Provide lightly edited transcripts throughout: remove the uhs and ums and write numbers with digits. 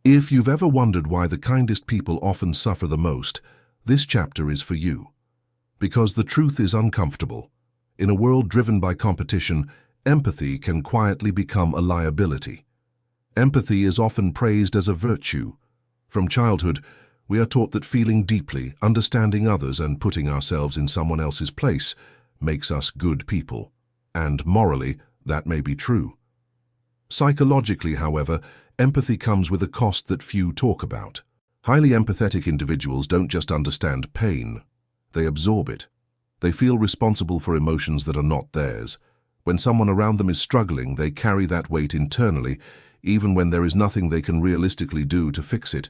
If you've ever wondered why the kindest people often suffer the most, this chapter is for you. Because the truth is uncomfortable. In a world driven by competition, empathy can quietly become a liability. Empathy is often praised as a virtue. From childhood, we are taught that feeling deeply, understanding others, and putting ourselves in someone else's place makes us good people. And morally, that may be true. Psychologically, however, empathy comes with a cost that few talk about. Highly empathetic individuals don't just understand pain, they absorb it. They feel responsible for emotions that are not theirs. When someone around them is struggling, they carry that weight internally, even when there is nothing they can realistically do to fix it.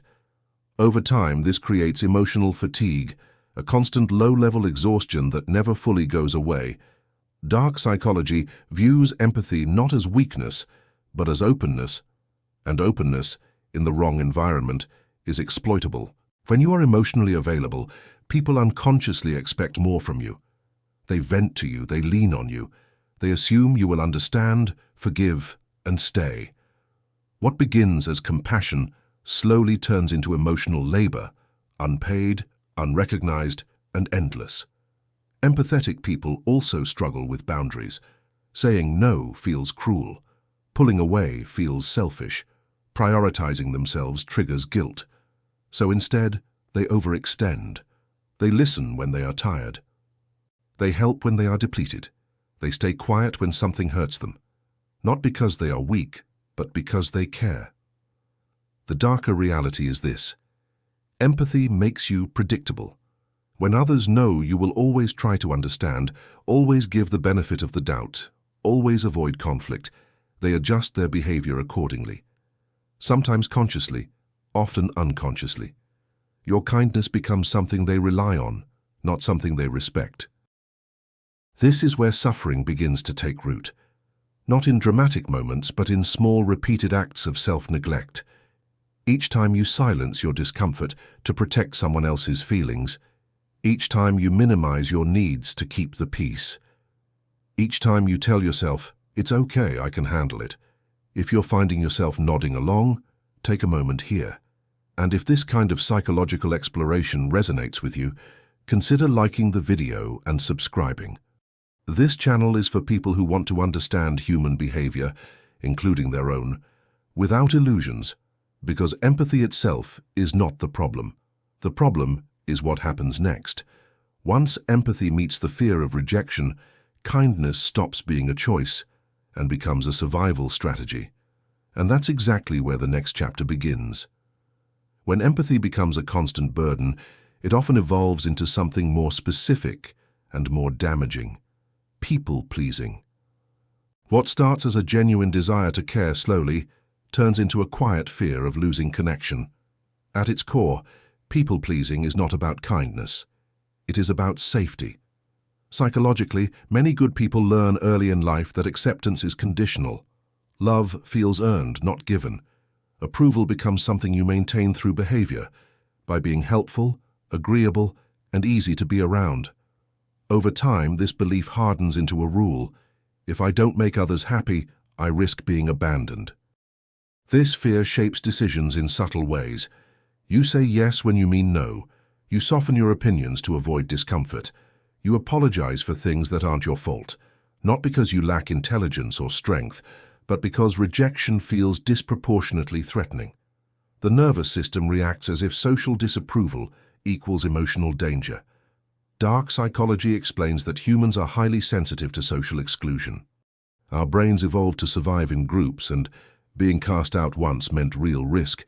Over time, this creates emotional fatigue, a constant low-level exhaustion that never fully goes away. Dark psychology views empathy not as weakness, but as openness. And openness, in the wrong environment, is exploitable. When you are emotionally available, people unconsciously expect more from you. They vent to you, they lean on you. They assume you will understand, forgive, and stay. What begins as compassion slowly turns into emotional labor, unpaid, unrecognized, and endless. Empathetic people also struggle with boundaries. Saying no feels cruel. Pulling away feels selfish. Prioritizing themselves triggers guilt. So instead, they overextend. They listen when they are tired. They help when they are depleted. They stay quiet when something hurts them. Not because they are weak, but because they care. The darker reality is this. Empathy makes you predictable. When others know you will always try to understand, always give the benefit of the doubt, always avoid conflict, they adjust their behavior accordingly. Sometimes consciously, often unconsciously. Your kindness becomes something they rely on, not something they respect. This is where suffering begins to take root. Not in dramatic moments, but in small, repeated acts of self-neglect. Each time you silence your discomfort to protect someone else's feelings, each time you minimize your needs to keep the peace, each time you tell yourself, "It's okay, I can handle it." If you're finding yourself nodding along, take a moment here. And if this kind of psychological exploration resonates with you, consider liking the video and subscribing. This channel is for people who want to understand human behavior, including their own, without illusions, because empathy itself is not the problem. The problem is what happens next. Once empathy meets the fear of rejection, kindness stops being a choice and becomes a survival strategy. And that's exactly where the next chapter begins. When empathy becomes a constant burden, it often evolves into something more specific and more damaging. People-pleasing. What starts as a genuine desire to care slowly turns into a quiet fear of losing connection. At its core, people-pleasing is not about kindness. It is about safety. Psychologically, many good people learn early in life that acceptance is conditional. Love feels earned, not given. Approval becomes something you maintain through behavior, by being helpful, agreeable, and easy to be around. Over time, this belief hardens into a rule. If I don't make others happy, I risk being abandoned. This fear shapes decisions in subtle ways. You say yes when you mean no. You soften your opinions to avoid discomfort. You apologize for things that aren't your fault, not because you lack intelligence or strength, but because rejection feels disproportionately threatening. The nervous system reacts as if social disapproval equals emotional danger. Dark psychology explains that humans are highly sensitive to social exclusion. Our brains evolved to survive in groups, and being cast out once meant real risk.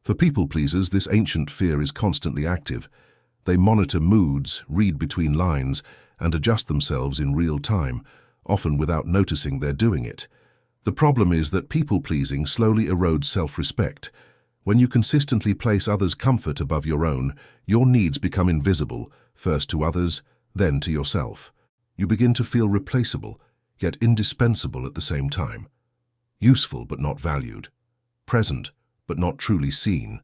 For people-pleasers, this ancient fear is constantly active. They monitor moods, read between lines, and adjust themselves in real time, often without noticing they're doing it. The problem is that people-pleasing slowly erodes self-respect. When you consistently place others' comfort above your own, your needs become invisible, first to others, then to yourself. You begin to feel replaceable, yet indispensable at the same time. Useful but not valued. Present but not truly seen.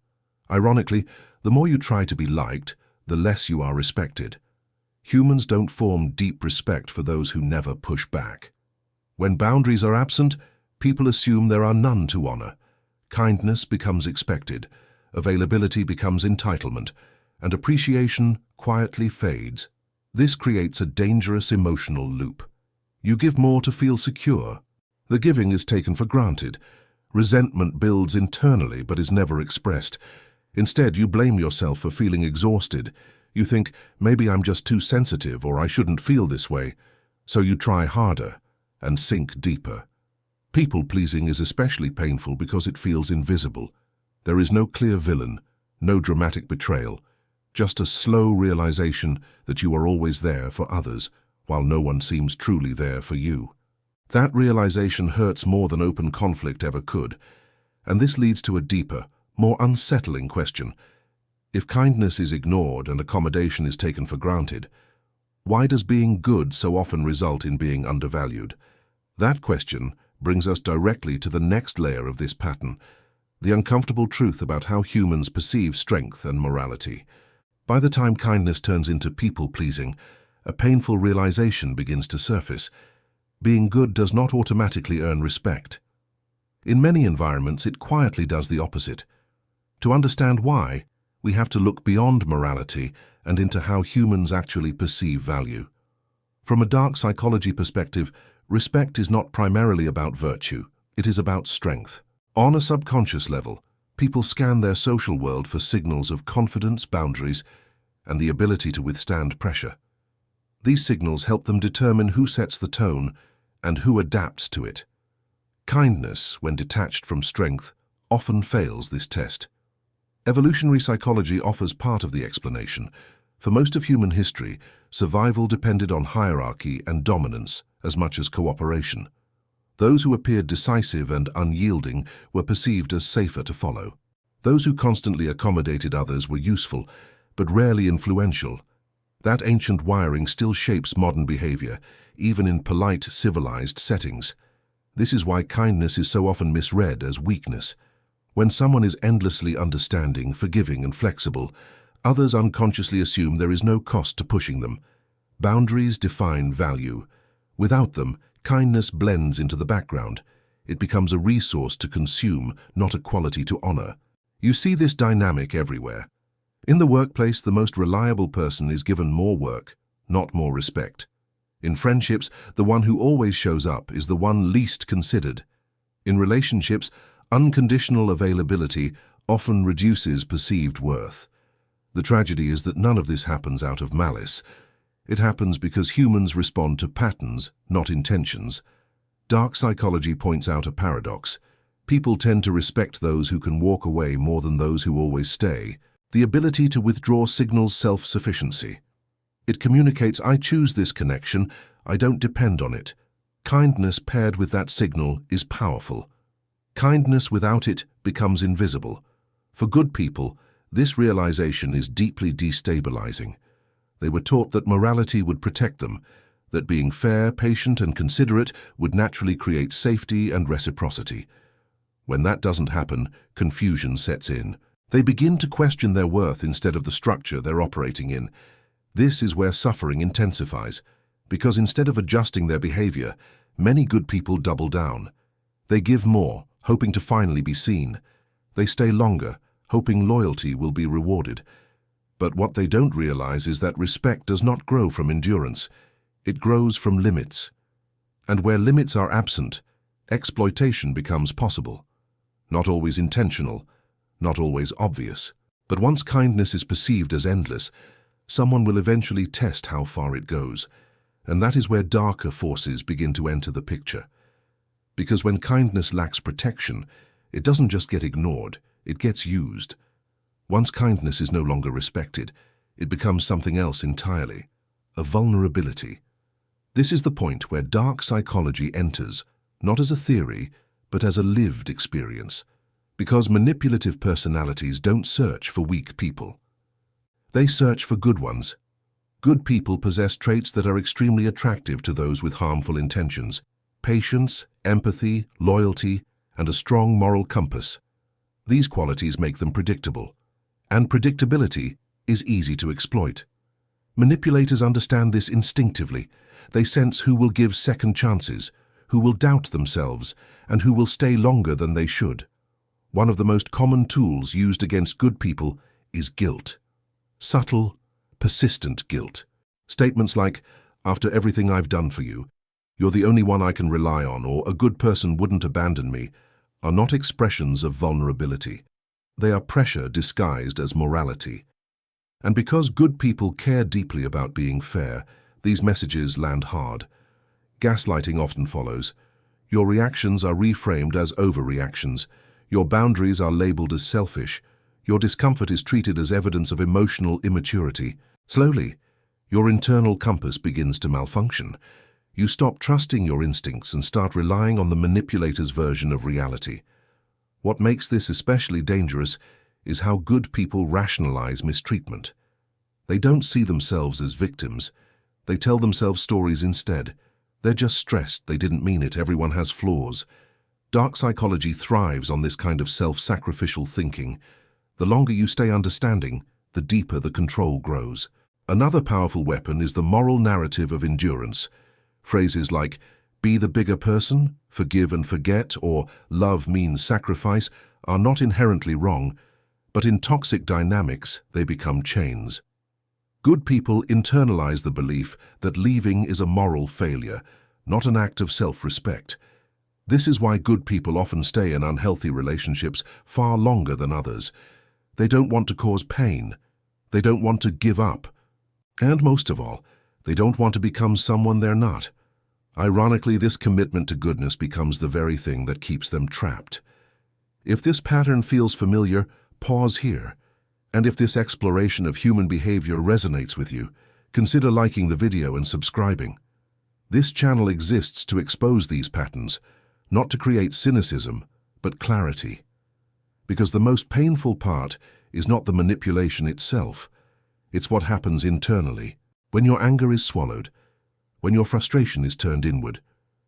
Ironically, the more you try to be liked, the less you are respected. Humans don't form deep respect for those who never push back. When boundaries are absent, people assume there are none to honor. Kindness becomes expected, availability becomes entitlement, and appreciation quietly fades. This creates a dangerous emotional loop. You give more to feel secure. The giving is taken for granted. Resentment builds internally but is never expressed. Instead, you blame yourself for feeling exhausted. You think, maybe I'm just too sensitive or I shouldn't feel this way. So you try harder and sink deeper. People-pleasing is especially painful because it feels invisible. There is no clear villain, no dramatic betrayal, just a slow realization that you are always there for others, while no one seems truly there for you. That realization hurts more than open conflict ever could, and this leads to a deeper, more unsettling question. If kindness is ignored and accommodation is taken for granted, why does being good so often result in being undervalued? That question brings us directly to the next layer of this pattern, the uncomfortable truth about how humans perceive strength and morality. By the time kindness turns into people-pleasing, a painful realization begins to surface. Being good does not automatically earn respect. In many environments, it quietly does the opposite. To understand why, we have to look beyond morality and into how humans actually perceive value. From a dark psychology perspective, respect is not primarily about virtue, it is about strength. On a subconscious level, people scan their social world for signals of confidence, boundaries, and the ability to withstand pressure. These signals help them determine who sets the tone and who adapts to it. Kindness, when detached from strength, often fails this test. Evolutionary psychology offers part of the explanation. For most of human history, survival depended on hierarchy and dominance as much as cooperation. Those who appeared decisive and unyielding were perceived as safer to follow. Those who constantly accommodated others were useful, but rarely influential. That ancient wiring still shapes modern behavior, even in polite, civilized settings. This is why kindness is so often misread as weakness. When someone is endlessly understanding, forgiving, and flexible, others unconsciously assume there is no cost to pushing them. Boundaries define value. Without them, kindness blends into the background. It becomes a resource to consume, not a quality to honor. You see this dynamic everywhere. In the workplace, the most reliable person is given more work, not more respect. In friendships, the one who always shows up is the one least considered. In relationships, unconditional availability often reduces perceived worth. The tragedy is that none of this happens out of malice. It happens because humans respond to patterns, not intentions. Dark psychology points out a paradox. People tend to respect those who can walk away more than those who always stay. The ability to withdraw signals self-sufficiency. It communicates, I choose this connection, I don't depend on it. Kindness paired with that signal is powerful. Kindness without it becomes invisible. For good people, this realization is deeply destabilizing. They were taught that morality would protect them, that being fair, patient, and considerate would naturally create safety and reciprocity. When that doesn't happen, confusion sets in. They begin to question their worth instead of the structure they're operating in. This is where suffering intensifies, because instead of adjusting their behavior, many good people double down. They give more, hoping to finally be seen. They stay longer, hoping loyalty will be rewarded. But what they don't realize is that respect does not grow from endurance. It grows from limits. And where limits are absent, exploitation becomes possible. Not always intentional, not always obvious. But once kindness is perceived as endless, someone will eventually test how far it goes. And that is where darker forces begin to enter the picture. Because when kindness lacks protection, it doesn't just get ignored, it gets used. Once kindness is no longer respected, it becomes something else entirely, a vulnerability. This is the point where dark psychology enters, not as a theory, but as a lived experience. Because manipulative personalities don't search for weak people. They search for good ones. Good people possess traits that are extremely attractive to those with harmful intentions: patience, empathy, loyalty, and a strong moral compass. These qualities make them predictable. And predictability is easy to exploit. Manipulators understand this instinctively. They sense who will give second chances, who will doubt themselves, and who will stay longer than they should. One of the most common tools used against good people is guilt. Subtle, persistent guilt. Statements like, "After everything I've done for you, you're the only one I can rely on," or "A good person wouldn't abandon me," are not expressions of vulnerability. They are pressure disguised as morality. And because good people care deeply about being fair, these messages land hard. Gaslighting often follows. Your reactions are reframed as overreactions. Your boundaries are labeled as selfish. Your discomfort is treated as evidence of emotional immaturity. Slowly, your internal compass begins to malfunction. You stop trusting your instincts and start relying on the manipulator's version of reality. What makes this especially dangerous is how good people rationalize mistreatment. They don't see themselves as victims. They tell themselves stories instead. They're just stressed, they didn't mean it, everyone has flaws. Dark psychology thrives on this kind of self-sacrificial thinking. The longer you stay understanding, the deeper the control grows. Another powerful weapon is the moral narrative of endurance. Phrases like, "Be the bigger person," "Forgive and forget," or "Love means sacrifice" are not inherently wrong, but in toxic dynamics they become chains. Good people internalize the belief that leaving is a moral failure, not an act of self-respect. This is why good people often stay in unhealthy relationships far longer than others. They don't want to cause pain. They don't want to give up. And most of all, they don't want to become someone they're not. Ironically, this commitment to goodness becomes the very thing that keeps them trapped. If this pattern feels familiar, pause here. And if this exploration of human behavior resonates with you, consider liking the video and subscribing. This channel exists to expose these patterns, not to create cynicism, but clarity. Because the most painful part is not the manipulation itself. It's what happens internally, when your anger is swallowed, when your frustration is turned inward,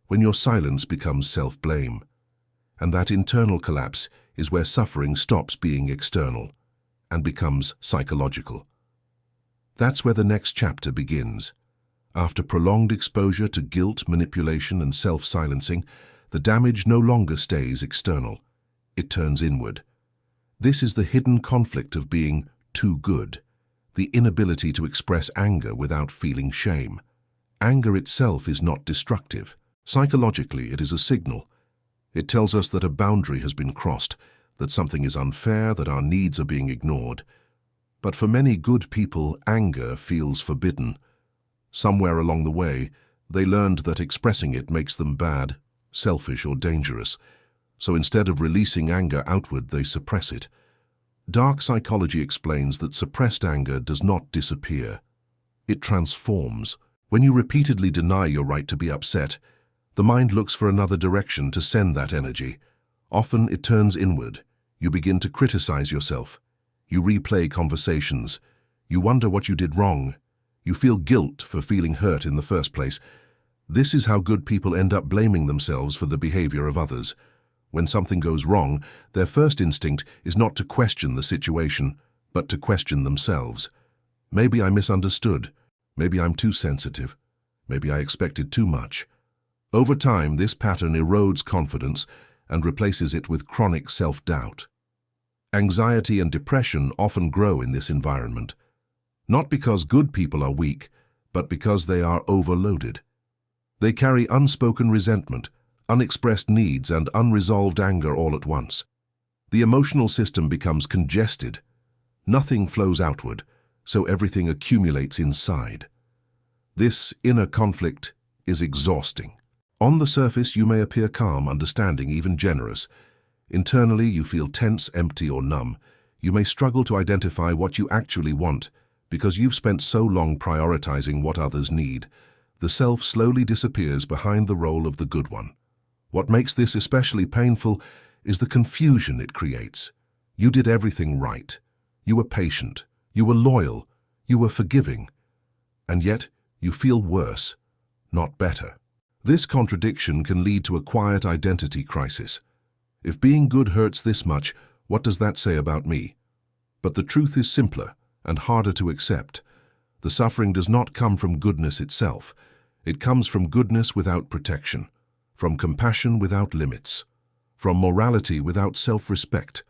when your silence becomes self-blame. And that internal collapse is where suffering stops being external and becomes psychological. That's where the next chapter begins. After prolonged exposure to guilt, manipulation, and self-silencing, the damage no longer stays external. It turns inward. This is the hidden conflict of being too good, the inability to express anger without feeling shame. Anger itself is not destructive. Psychologically, it is a signal. It tells us that a boundary has been crossed, that something is unfair, that our needs are being ignored. But for many good people, anger feels forbidden. Somewhere along the way, they learned that expressing it makes them bad, selfish, or dangerous. So instead of releasing anger outward, they suppress it. Dark psychology explains that suppressed anger does not disappear. It transforms. When you repeatedly deny your right to be upset, the mind looks for another direction to send that energy. Often it turns inward. You begin to criticize yourself. You replay conversations. You wonder what you did wrong. You feel guilt for feeling hurt in the first place. This is how good people end up blaming themselves for the behavior of others. When something goes wrong, their first instinct is not to question the situation, but to question themselves. Maybe I misunderstood. Maybe I'm too sensitive. Maybe I expected too much. Over time, this pattern erodes confidence and replaces it with chronic self-doubt. Anxiety and depression often grow in this environment, not because good people are weak, but because they are overloaded. They carry unspoken resentment, unexpressed needs, and unresolved anger all at once. The emotional system becomes congested. Nothing flows outward, so everything accumulates inside. This inner conflict is exhausting. On the surface, you may appear calm, understanding, even generous. Internally, you feel tense, empty, or numb. You may struggle to identify what you actually want because you've spent so long prioritizing what others need. The self slowly disappears behind the role of the good one. What makes this especially painful is the confusion it creates. You did everything right. You were patient. You were loyal. You were forgiving. And yet, you feel worse, not better. This contradiction can lead to a quiet identity crisis. If being good hurts this much, what does that say about me? But the truth is simpler and harder to accept. The suffering does not come from goodness itself. It comes from goodness without protection, from compassion without limits, from morality without self-respect.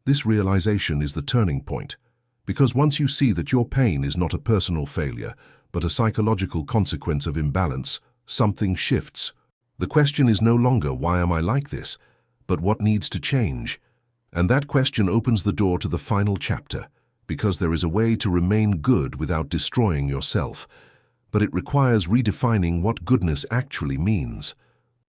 This realization is the turning point, because once you see that your pain is not a personal failure, but a psychological consequence of imbalance, something shifts. The question is no longer, why am I like this, but what needs to change? And that question opens the door to the final chapter, because there is a way to remain good without destroying yourself. But it requires redefining what goodness actually means.